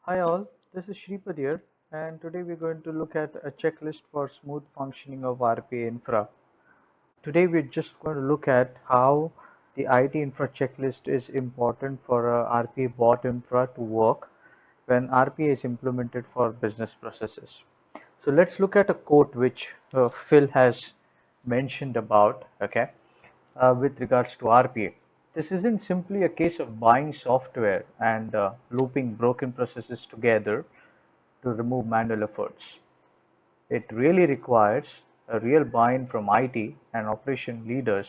Hi all, this is Shripad here, and today we're going to look at a checklist for smooth functioning of RPA infra. Today we're just going to look at how the IT infra checklist is important for RPA bot infra to work when RPA is implemented for business processes. So let's look at a quote which Phil has mentioned about, okay, with regards to RPA. This isn't simply a case of buying software and looping broken processes together to remove manual efforts. It really requires a real buy-in from IT and operation leaders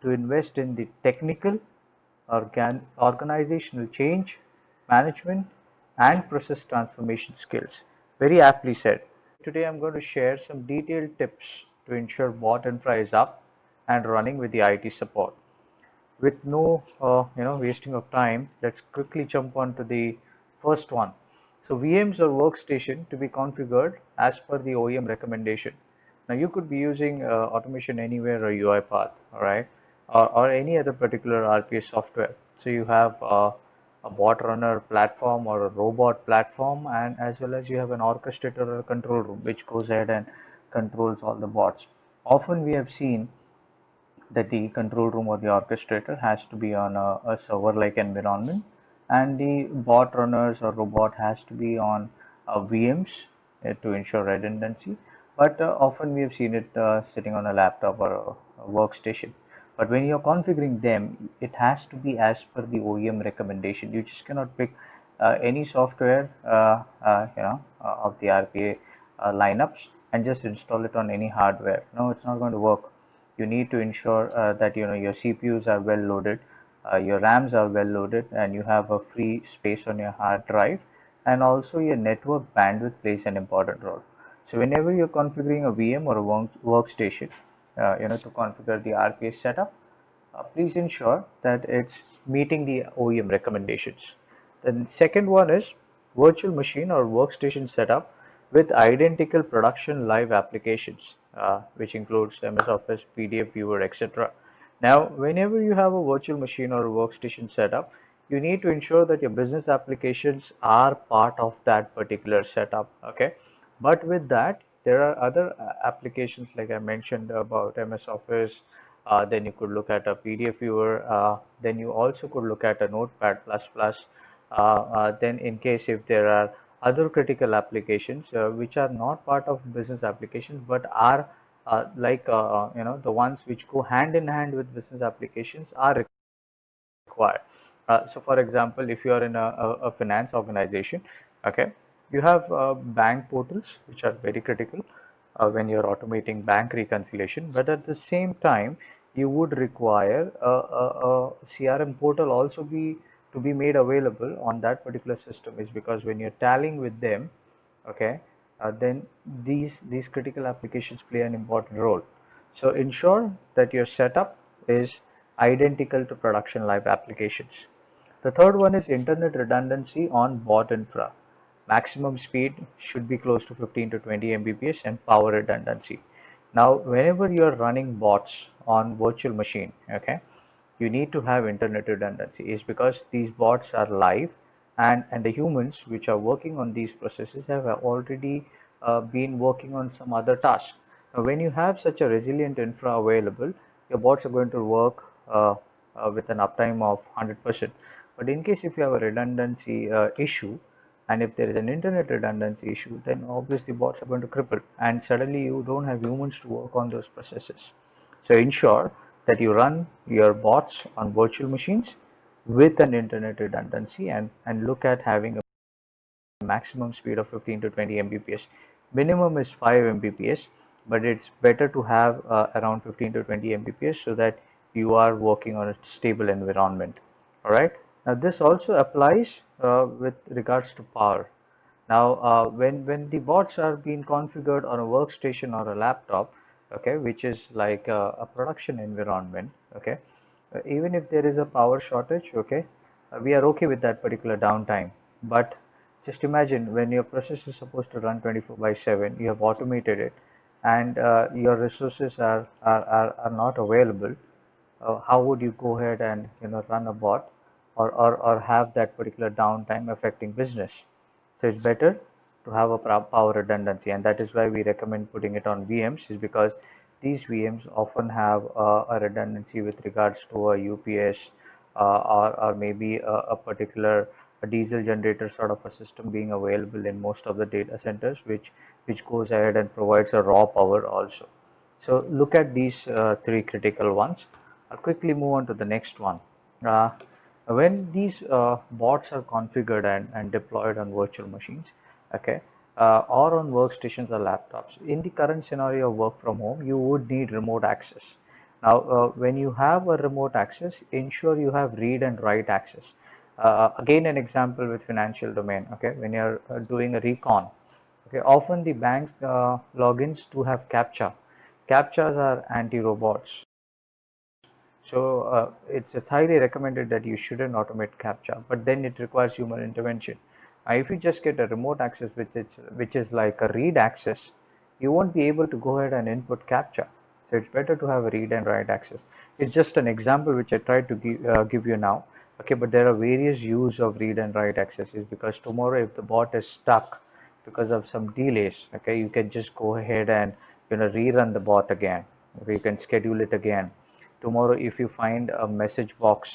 to invest in the technical, organizational change, management, and process transformation skills. Very aptly said. Today I'm going to share some detailed tips to ensure bot infra is up and running with the IT support. With no wasting of time, let's quickly jump on to the first one. So VMs or workstation to be configured as per the OEM recommendation. Now you could be using automation anywhere or UiPath, all right, or any other particular RPA software. So you have a bot runner platform or a robot platform, and as well as you have an orchestrator or a control room which goes ahead and controls all the bots. Often we have seen that the control room or the orchestrator has to be on a server-like environment, and the bot runners or robot has to be on VMs to ensure redundancy. But often we have seen it sitting on a laptop or a workstation. But when you're configuring them, it has to be as per the OEM recommendation. You just cannot pick any software of the RPA lineups and just install it on any hardware. No, it's not going to work. You need to ensure that your CPUs are well loaded, your RAMs are well loaded, and you have a free space on your hard drive, and also your network bandwidth plays an important role. So whenever you're configuring a VM or a workstation, to configure the RPA setup, please ensure that it's meeting the OEM recommendations. The second one is virtual machine or workstation setup with identical production live applications, which includes MS Office, PDF Viewer, etc. Now, whenever you have a virtual machine or a workstation setup, you need to ensure that your business applications are part of that particular setup. Okay, but with that, there are other applications like I mentioned about MS Office. Then you could look at a PDF viewer. Then you also could look at a Notepad++. Then in case if there are other critical applications which are not part of business applications but are the ones which go hand in hand with business applications are required. So for example, if you are in a finance organization, okay, you have bank portals which are very critical when you're automating bank reconciliation, but at the same time you would require a CRM portal also be to be made available on that particular system, is because when you're tallying with them, okay, then these critical applications play an important role. So ensure that your setup is identical to production live applications. The third one is internet redundancy on bot infra. Maximum speed should be close to 15 to 20 Mbps and power redundancy. Now, whenever you are running bots on virtual machine, okay, you need to have internet redundancy, is because these bots are live, and the humans which are working on these processes have already been working on some other task. Now, when you have such a resilient infra available, your bots are going to work with an uptime of 100%. But in case if you have a redundancy issue, and if there is an internet redundancy issue, then obviously bots are going to cripple, and suddenly you don't have humans to work on those processes. So ensure that you run your bots on virtual machines with an internet redundancy, and look at having a maximum speed of 15 to 20 Mbps. Minimum is 5 Mbps, but it's better to have around 15 to 20 Mbps so that you are working on a stable environment. All right. Now this also applies with regards to power. Now, when the bots are being configured on a workstation or a laptop, okay, which is like a production environment, okay, even if there is a power shortage, okay, we are okay with that particular downtime. But just imagine when your process is supposed to run 24/7, you have automated it, and your resources are not available. How would you go ahead and run a bot or have that particular downtime affecting business? So it's better to have a power redundancy, and that is why we recommend putting it on VMs, is because these VMs often have a redundancy with regards to a UPS, or maybe a particular diesel generator sort of a system being available in most of the data centers, which goes ahead and provides a raw power also. So look at these three critical ones. I'll quickly move on to the next one. Uh, when these bots are configured and deployed on virtual machines, okay, or on workstations or laptops, in the current scenario of work from home, you would need remote access. Now, when you have a remote access, ensure you have read and write access. Again, an example with financial domain. Okay, when you're doing a recon, okay, often the bank logins do have CAPTCHA. CAPTCHAs are anti-robots. So it's highly recommended that you shouldn't automate CAPTCHA, but then it requires human intervention. If you just get a remote access, which is like a read access, you won't be able to go ahead and input CAPTCHA. So it's better to have a read and write access. It's just an example which I tried to give you now. Okay, but there are various use of read and write accesses, because tomorrow if the bot is stuck because of some delays, okay, you can just go ahead and rerun the bot again. Okay, you can schedule it again. Tomorrow if you find a message box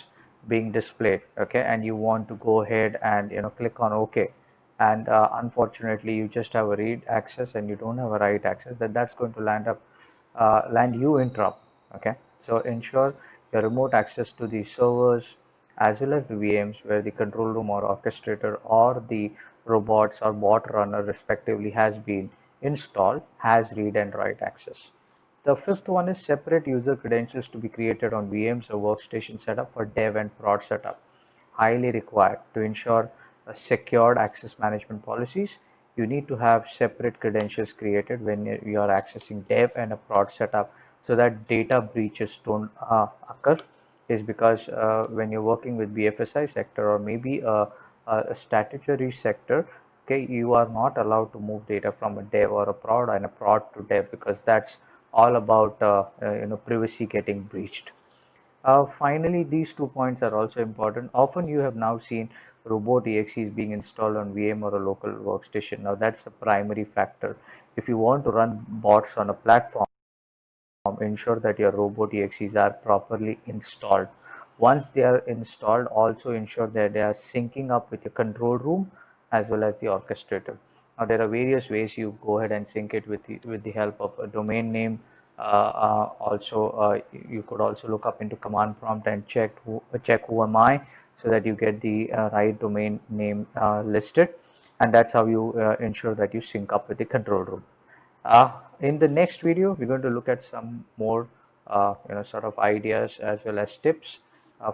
being displayed, okay, and you want to go ahead and click on OK, and unfortunately you just have a read access and you don't have a write access, then that's going to land you in trouble. Okay, so ensure your remote access to the servers as well as the VMs where the control room or orchestrator or the robots or bot runner respectively has been installed has read and write access. The fifth one is separate user credentials to be created on VMs or workstation setup for dev and prod setup. Highly required to ensure secured access management policies. You need to have separate credentials created when you are accessing dev and a prod setup, so that data breaches don't occur. Is because when you're working with BFSI sector or maybe a statutory sector, okay, you are not allowed to move data from a dev or a prod and a prod to dev, because that's all about privacy getting breached. Finally, these 2 points are also important. Often you have now seen robot EXEs being installed on VM or a local workstation. Now that's the primary factor. If you want to run bots on a platform, ensure that your robot EXEs are properly installed. Once they are installed, also ensure that they are syncing up with your control room as well as the orchestrator. Now there are various ways you go ahead and sync it with the help of a domain name. You could also look up into command prompt and check who am I, so that you get the right domain name listed, and that's how you ensure that you sync up with the control room. In the next video, we're going to look at some more, sort of ideas as well as tips.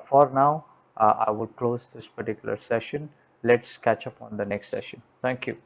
For now, I would close this particular session. Let's catch up on the next session. Thank you.